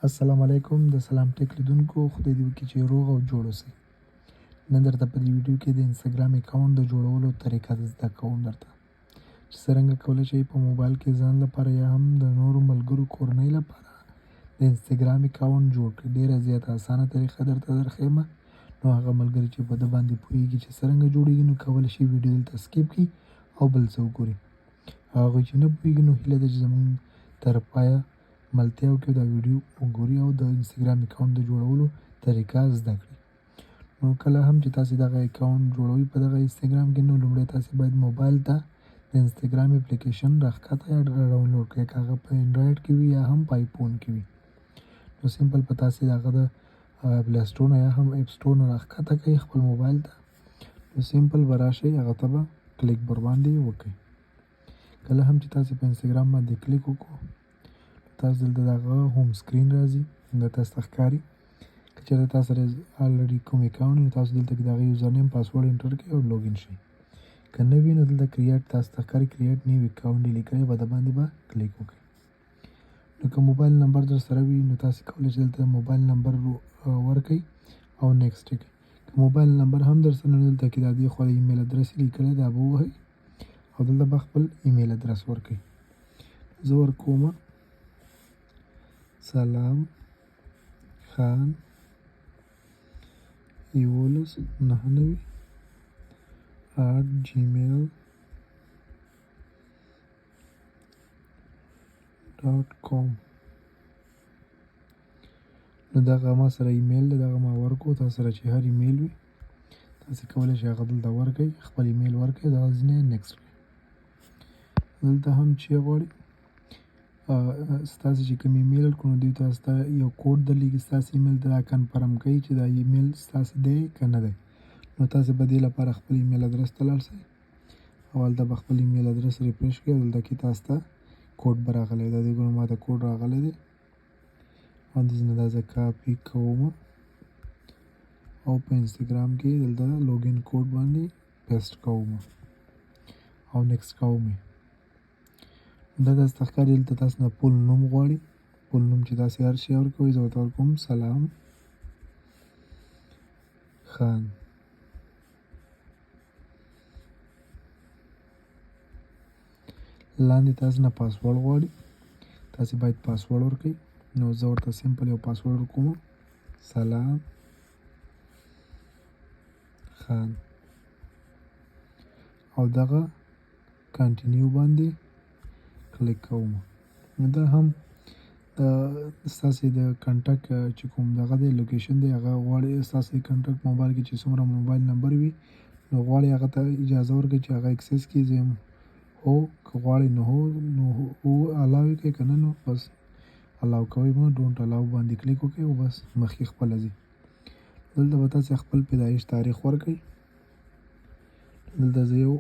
السلام علیکم د سلام ټیک لیدونکو خدای دې وکړي چې روغ او جوړ اوسئ. نن درته په دې ویډیو کې د انسټاګرام اکاونټ د جوړولو طریقه زده کوم درته چې څرنګه کولی شئ په موبایل کې ځان لپاره یا هم د نورو ملګرو کورنۍ لپاره د انسټاګرام اکاونټ جوړ کړئ. ډېره زیاته اسانه طریقه درته درښیمه. نو هغه ملګري چې په ده باندې پوهېږي چې څرنګه جوړېږي نو کولی شي ویډیو دلته سکیپ کړي او بل څه وګوري. هغوی چې نه پوهېږي نو هیله ده چې زموږ تر پایه ملتیا وکړي دا ویډیو وګوري او د انسټاګرام اکاونټ د جوړولو طریقه زده کړي. نو کله هم چې تاسې دغه اکاونټ جوړوئ په دغه انسټاګرام کې نو لومړی تاسې باید موبایل ته د انسټاګرام اپلیکیشن راښکته یا ډاونلوډ کړئ، که هغه په انډرایډ کې وي یا هم په آیفون کې وي. نو سمپل په تاسې د هغه د پلی سټور نه یا هم اپ سټور نه راښکته کړئ خپل موبایل ته. نو سمپل به راشئ هغه ته به کلیک ورباندې وکړئ. کله هم چې تاسې په انسټاګرام باندې کلیک وکړو تاسو دلته د هغه هوم سکرین راځي، همدا تاسو ته ښکاري. که چېرته تاسو سره الریډي کوم اکاونټ وي نو تاسو دلته کې د هغه یوزر نیم پاسورډ انټر کړئ او لوګین شئ. که نه وي نو دلته کریټ تاسو ته ښکاري کریټ نیو اکاونټ یې لیکلی په د باندې به کلیک وکړئ. نو که موبایل نمبر در سره وي نو تاسې کولی شئ دلته موبایل نمبر ورکړئ او نیکسټ یې کړئ. که موبایل نمبر هم در سره نه دلته کې د دې خوا د ایمیل ادرس یې لیکلی دا به ووهئ او دلته به خپل ایمیل ادرس ورکړئ. زه ورکومه سلام خان 1199@gmail.com. نو دغه ما سره ایمیل دی، دغه ما ورکړو. تاسو سره چې هر ایمیل وي تاسې کولی شئ هغه دلته ورکړئ، خپل ایمیل ورکړئ، دغه ځینې نیکسټ کړئ. دلته هم چې غواړئ ستاسې چې کوم ایمیل ورکړو نو دوی تاسو ته یو کوډ درلیږي ستاسې ایمیل ته، دا کنفرم کوي چې دا ایمیل ستاسې دی که نه دی. نو تاسې به دې لپاره خپل ایمیل ادرس ته لاړ شئ او هلته به خپل ایمیل ادرس ریفرش کړئ او دلته کې تاسو ته کوډ به راغلی دی. د دې ګورو ما ته کوډ راغلی دی او دې نه دا زه کاپي کوم او په انسټاګرام کې دلته لوګین کوډ باندې پیسټ کوم او نیکسټ کوم. دا تاسو ته ښکاري دلته تاسو نه فول نوم غواړي. فول نوم چې تاسې هر شی ورکوئ زه ورته ورکوم سلام خان. لاندې تاسو نه پاسورډ غواړي، تاسې باید پاسورډ ورکړئ. نو زه ورته سمپل یو پاسورډ ورکوم سلام خان او دغه کنټینیو باندې کلیک کوم. نو دا هم ستاسې د کنټکټ چې کوم دغه دی لوکیشن دی هغه غواړي ستاسې د کنټکټ موبایل کې چې څومره موبایل نمبر وي نو غواړي هغه ته اجازه ورکړئ چې هغه اکسس کړي. زه یم هو، که غواړئ نو هو الاو یې کړئ، که نه نو بس الاو کوئ مه، ډونټ الاو باندې کلیک وکړئ او بس مخکې خپله ځي. دلته به تاسې خپل پیدایش تاریخ ورکړئ. دلته زه یو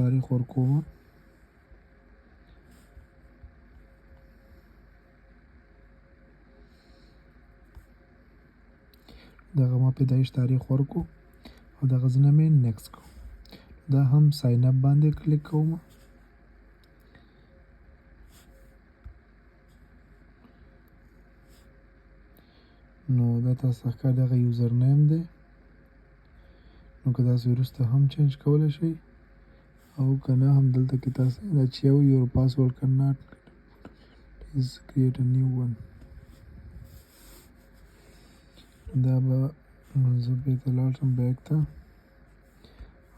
تاریخ ورکوم دغه ما پیدایش تاریخ ورکو او دغه ځینه مې نیکسټ کو. دا هم ساین اپ باندې کلیک کوم. نو دا تاسو ته ښکاري دغه یوزر نیم دی. نو که تاسو وروسته هم چینج کولی شئ او که نه هم دلته کې تاسو دا چې یور پاسورډ کن ناټ پلیز کریټ ا نیو ون. دا به زه بېرته لاړ شم بیک ته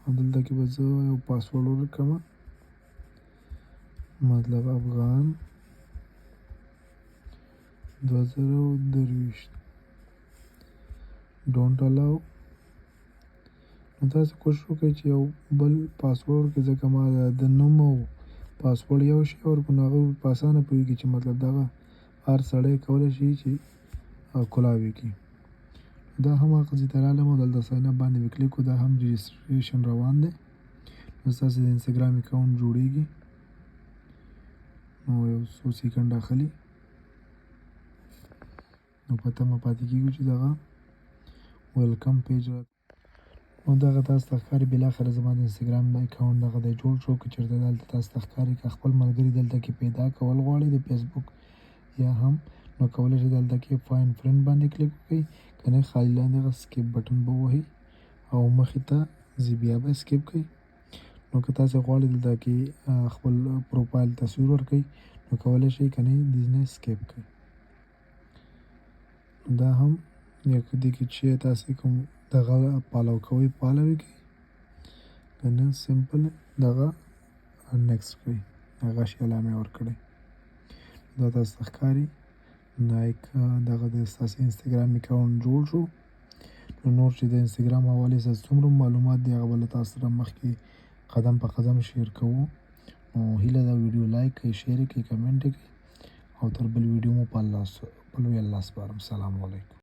او دلته کې به زه یو پاسورډ ورکړم، مطلب افغان 2023 ډونټ الاو. نو تاسې کوشش وکړئ چې یو بل پاسورډ ورکړئ ځکه ما د نوم او پاسورډ یو شی ورکړو نو هغه په اسانه پوهېږي چې مطلب دغه هر سړی کولی شي چې کولاوي کړي. دا هم هغه ځای ته رالم او دلته ساین اپ باندې مې کلیک کړو. دا هم رجسټریشن روان دی. نو ستاسې د انسټاګرام اکاونټ جوړېږي نو یو څو سیکنډ اخلي نو په تمه پاتې کېږو چې دغه ویلکم پیج نو دغه تاسو ته ښکاري بالاخره زما د انسټاګرام اکاونټ دغه دی جوړ شو. که چېرته دلته تاسو ته ښکاري که خپل ملګري دلته کې پیدا کول غواړئ د فیسبوک یا هم نو کولی شئ دلته کې فاین فرند باندې کلیک وکړئ، که نه خالي لاندې هغه سکیپ بټن به ووهئ او مخې ته ځي، بیا به سکیپ کړئ. نو که تاسې غواړئ دلته کې خپل پروفایل تصویر ورکړئ نو کولی شئ، که نه دې نه سکیپ کړئ. دا هم دې کې چې تاسې کوم دغه فالو کوئ فالو یې کړئ، که نه سمپل دغه نیکسټ کړئ، هغه شیله مې ورکړئ. دا تاسو ته ښکاري لایک دغه د ستاسې انسټاګرام اکاونټ جوړ شو. نو نور چې د انسټاګرام حوالې سره څومره معلومات دي هغه به له تاسو سره مخکې قدم په قدم شیر کوو. نو هیله ده ویډیو لایک کړئ، شیر یې کړئ، کمنټ یې کړئ او تر بل ویډیو مو په لوی الله سپارم. سلام علیکم.